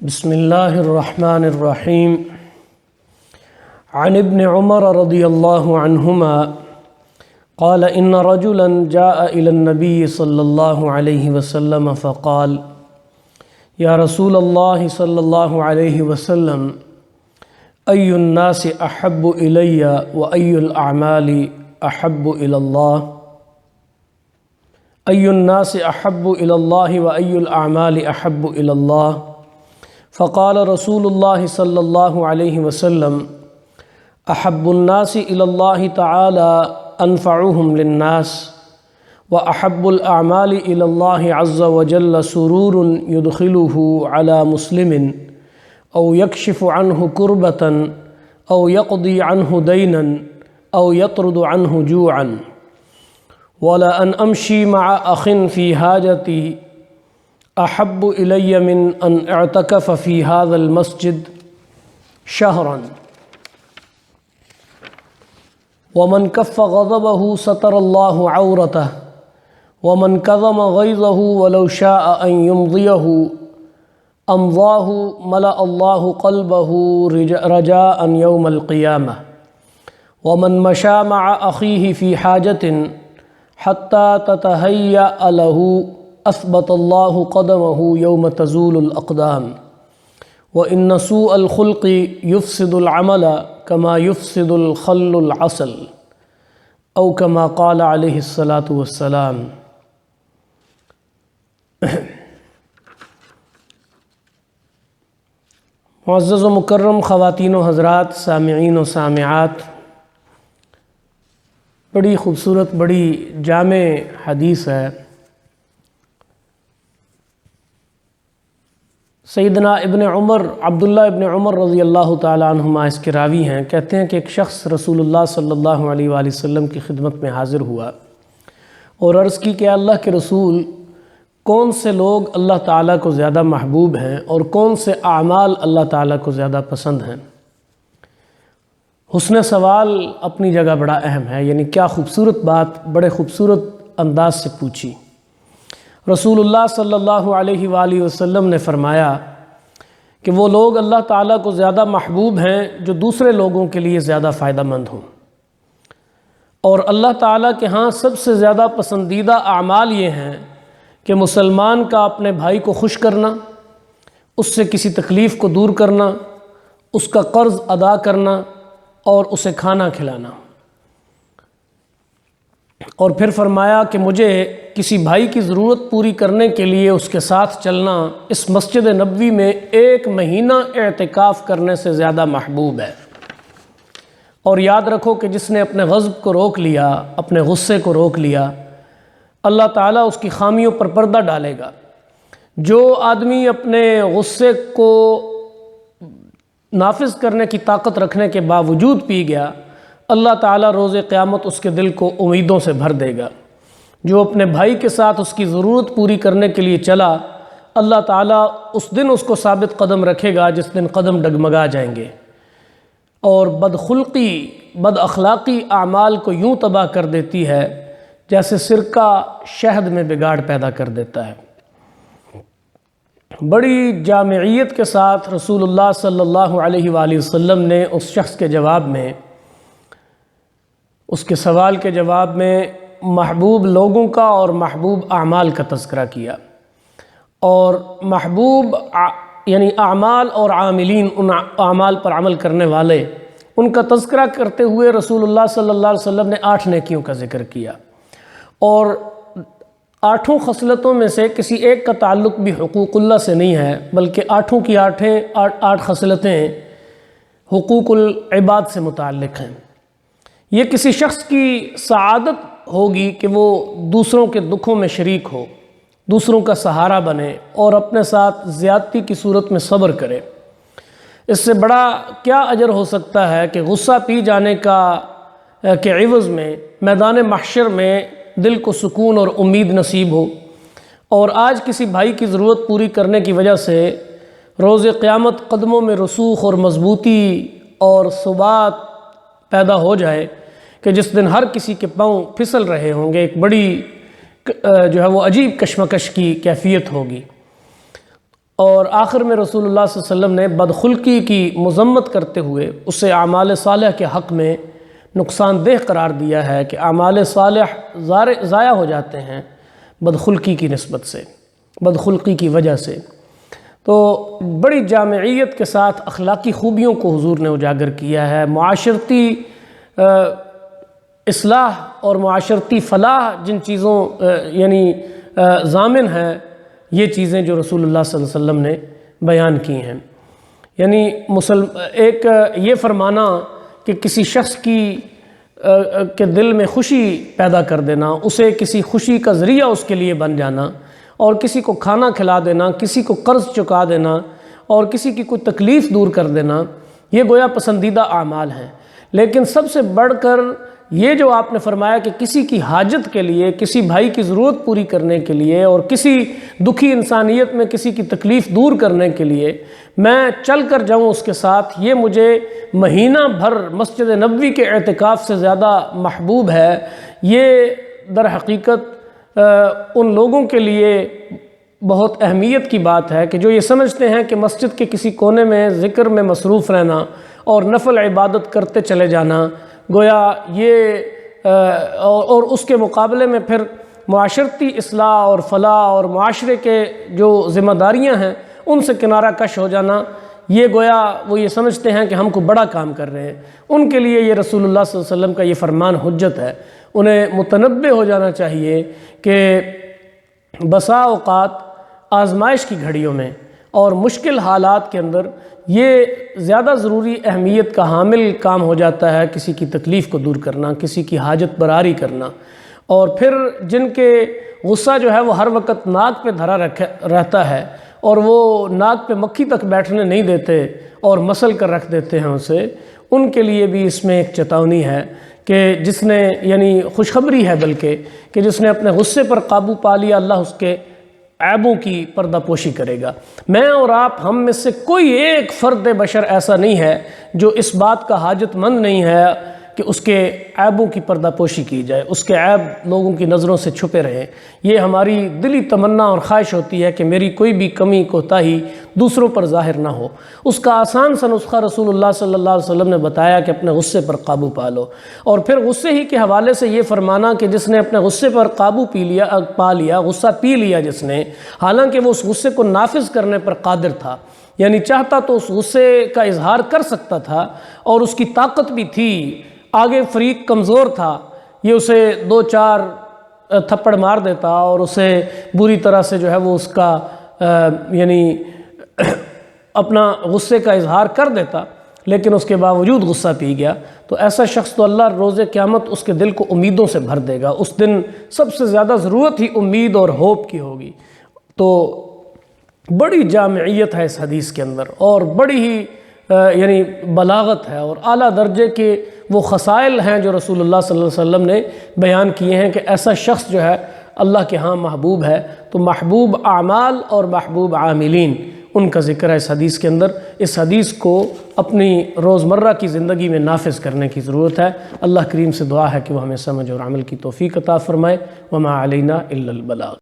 بسم الله الرحمن الرحيم. عن ابن عمر رضي الله عنهما قال إن رجلا جاء إلى النبي صلى الله عليه وسلم فقال يا رسول الله صلى الله عليه وسلم أي الناس أحب إلي وأي الأعمال أحب إلى الله أي الناس أحب إلى الله وأي الأعمال أحب إلى الله فقال رسول الله صلى الله عليه وسلم أحب الناس إلى الله تعالى أنفعهم للناس وأحب الأعمال إلى الله عز وجل سرور يدخله على مسلم أو يكشف عنه كربة أو يقضي عنه دينا أو يطرد عنه جوعا ولا أن أمشي مع أخ في حاجتي أحب إلي من أن اعتكف في هذا المسجد شهرا ومن كف غضبه ستر الله عورته ومن كظم غيظه ولو شاء أن يمضيه أمضاه ملأ الله قلبه رجاء يوم القيامة ومن مشى مع أخيه في حاجة حتى تتهيأ له أثبت الله قدمه يوم تزول الأقدام وإن سوء الخلق يفسد العمل كما يفسد الخل العسل أو كما قال عليه الصلاة والسلام. معزز و مکرم خواتین و حضرات، سامعین و سامعات، بڑی خوبصورت، بڑی جامع حدیث ہے. سیدنا ابن عمر، عبداللہ ابن عمر رضی اللہ تعالیٰ عنہما اس کے راوی ہیں. کہتے ہیں کہ ایک شخص رسول اللہ صلی اللہ علیہ وآلہ وسلم کی خدمت میں حاضر ہوا اور عرض کی کہ اللہ کے رسول، کون سے لوگ اللہ تعالیٰ کو زیادہ محبوب ہیں اور کون سے اعمال اللہ تعالیٰ کو زیادہ پسند ہیں؟ حسن سوال اپنی جگہ بڑا اہم ہے، یعنی کیا خوبصورت بات بڑے خوبصورت انداز سے پوچھی. رسول اللہ صلی اللہ علیہ وآلہ وسلم نے فرمایا کہ وہ لوگ اللہ تعالیٰ کو زیادہ محبوب ہیں جو دوسرے لوگوں کے لیے زیادہ فائدہ مند ہوں، اور اللہ تعالیٰ کے ہاں سب سے زیادہ پسندیدہ اعمال یہ ہیں کہ مسلمان کا اپنے بھائی کو خوش کرنا، اس سے کسی تکلیف کو دور کرنا، اس کا قرض ادا کرنا اور اسے کھانا کھلانا. اور پھر فرمایا کہ مجھے کسی بھائی کی ضرورت پوری کرنے کے لیے اس کے ساتھ چلنا اس مسجد نبوی میں 1 مہینہ اعتکاف کرنے سے زیادہ محبوب ہے. اور یاد رکھو کہ جس نے اپنے غضب کو روک لیا، اپنے غصے کو روک لیا، اللہ تعالیٰ اس کی خامیوں پر پردہ ڈالے گا. جو آدمی اپنے غصے کو نافذ کرنے کی طاقت رکھنے کے باوجود پی گیا، اللہ تعالیٰ روز قیامت اس کے دل کو امیدوں سے بھر دے گا. جو اپنے بھائی کے ساتھ اس کی ضرورت پوری کرنے کے لیے چلا، اللہ تعالیٰ اس دن اس کو ثابت قدم رکھے گا جس دن قدم ڈگمگا جائیں گے. اور بدخلقی، بد اخلاقی اعمال کو یوں تباہ کر دیتی ہے جیسے سرکہ شہد میں بگاڑ پیدا کر دیتا ہے. بڑی جامعیت کے ساتھ رسول اللہ صلی اللہ علیہ وآلہ وسلم نے اس شخص کے جواب میں، اس کے سوال کے جواب میں محبوب لوگوں کا اور محبوب اعمال کا تذکرہ کیا. اور محبوب یعنی اعمال اور عاملین، ان اعمال پر عمل کرنے والے، ان کا تذکرہ کرتے ہوئے رسول اللہ صلی اللہ علیہ وسلم نے 8 نیکیوں کا ذکر کیا. اور 8 خصلتوں میں سے کسی ایک کا تعلق بھی حقوق اللہ سے نہیں ہے، بلکہ 8 کی 8 خصلتیں حقوق العباد سے متعلق ہیں. یہ کسی شخص کی سعادت ہوگی کہ وہ دوسروں کے دکھوں میں شریک ہو، دوسروں کا سہارا بنے اور اپنے ساتھ زیادتی کی صورت میں صبر کرے. اس سے بڑا کیا اجر ہو سکتا ہے کہ غصہ پی جانے کے عوض میں میدان محشر میں دل کو سکون اور امید نصیب ہو. اور آج کسی بھائی کی ضرورت پوری کرنے کی وجہ سے روز قیامت قدموں میں رسوخ اور مضبوطی اور ثبات پیدا ہو جائے کہ جس دن ہر کسی کے پاؤں پھسل رہے ہوں گے، ایک بڑی جو ہے وہ عجیب کشمکش کی کیفیت ہوگی. اور آخر میں رسول اللہ صلی اللہ علیہ وسلم نے بدخلقی کی مذمت کرتے ہوئے اسے اعمال صالح کے حق میں نقصان دہ قرار دیا ہے کہ اعمال صالح ضائع ہو جاتے ہیں بدخلقی کی نسبت سے، بدخلقی کی وجہ سے۔ تو بڑی جامعیت کے ساتھ اخلاقی خوبیوں کو حضور نے اجاگر کیا ہے۔ معاشرتی اصلاح اور معاشرتی فلاح جن چیزوں ضامن ہیں، یہ چیزیں جو رسول اللہ صلی اللہ علیہ وسلم نے بیان کی ہیں۔ یعنی ایک یہ فرمانا کہ کسی شخص کے دل میں خوشی پیدا کر دینا، اسے کسی خوشی کا ذریعہ اس کے لیے بن جانا، اور کسی کو کھانا کھلا دینا، کسی کو قرض چکا دینا، اور کسی کی کوئی تکلیف دور کر دینا، یہ گویا پسندیدہ اعمال ہیں۔ لیکن سب سے بڑھ کر یہ جو آپ نے فرمایا کہ کسی کی حاجت کے لیے، کسی بھائی کی ضرورت پوری کرنے کے لیے، اور کسی دکھی انسانیت میں کسی کی تکلیف دور کرنے کے لیے میں چل کر جاؤں اس کے ساتھ، یہ مجھے مہینہ بھر مسجد نبوی کے اعتکاف سے زیادہ محبوب ہے۔ یہ در حقیقت ان لوگوں کے لیے بہت اہمیت کی بات ہے کہ جو یہ سمجھتے ہیں کہ مسجد کے کسی کونے میں ذکر میں مصروف رہنا اور نفل عبادت کرتے چلے جانا، گویا یہ اور اس کے مقابلے میں پھر معاشرتی اصلاح اور فلاح اور معاشرے کے جو ذمہ داریاں ہیں ان سے کنارہ کش ہو جانا، یہ گویا وہ یہ سمجھتے ہیں کہ ہم کو بڑا کام کر رہے ہیں۔ ان کے لیے یہ رسول اللہ صلی اللہ علیہ وسلم کا یہ فرمان حجت ہے۔ انہیں متنبہ ہو جانا چاہیے کہ بسا اوقات آزمائش کی گھڑیوں میں اور مشکل حالات کے اندر یہ زیادہ ضروری اہمیت کا حامل کام ہو جاتا ہے کسی کی تکلیف کو دور کرنا، کسی کی حاجت براری کرنا۔ اور پھر جن کے غصہ جو ہے وہ ہر وقت ناک پہ دھرا رہتا ہے اور وہ ناک پہ مکھی تک بیٹھنے نہیں دیتے اور مسل کر رکھ دیتے ہیں اسے، ان کے لیے بھی اس میں ایک چتاونی ہے کہ جس نے خوشخبری ہے بلکہ کہ جس نے اپنے غصے پر قابو پا لیا، اللہ اس کے عیبوں کی پردہ پوشی کرے گا۔ میں اور آپ، ہم میں سے کوئی ایک فرد بشر ایسا نہیں ہے جو اس بات کا حاجت مند نہیں ہے کہ اس کے عیبوں کی پردہ پوشی کی جائے، اس کے عیب لوگوں کی نظروں سے چھپے رہیں۔ یہ ہماری دلی تمنا اور خواہش ہوتی ہے کہ میری کوئی بھی کمی کوتاہی دوسروں پر ظاہر نہ ہو۔ اس کا آسان سا نسخہ رسول اللہ صلی اللہ علیہ وسلم نے بتایا کہ اپنے غصے پر قابو پا لو، اور پھر غصے ہی کے حوالے سے یہ فرمانا کہ جس نے اپنے غصے پر قابو پا لیا، غصہ پی لیا جس نے، حالانکہ وہ اس غصے کو نافذ کرنے پر قادر تھا، یعنی چاہتا تو اس غصے کا اظہار کر سکتا تھا اور اس کی طاقت بھی تھی، آگے فریق کمزور تھا، یہ اسے 2-4 تھپڑ مار دیتا اور اسے بری طرح سے جو ہے وہ اس کا اپنا غصے کا اظہار کر دیتا، لیکن اس کے باوجود غصہ پی گیا، تو ایسا شخص تو اللہ روز قیامت اس کے دل کو امیدوں سے بھر دے گا۔ اس دن سب سے زیادہ ضرورت ہی امید اور ہوپ کی ہوگی۔ تو بڑی جامعیت ہے اس حدیث کے اندر، اور بڑی ہی بلاغت ہے، اور اعلیٰ درجے کے وہ خصائل ہیں جو رسول اللہ صلی اللہ علیہ وسلم نے بیان کیے ہیں کہ ایسا شخص جو ہے اللہ کے ہاں محبوب ہے۔ تو محبوب اعمال اور محبوب عاملین، ان کا ذکر ہے اس حدیث کے اندر۔ اس حدیث کو اپنی روزمرہ کی زندگی میں نافذ کرنے کی ضرورت ہے۔ اللہ کریم سے دعا ہے کہ وہ ہمیں سمجھ اور عمل کی توفیق عطا فرمائے۔ وما علینا الا البلاغ۔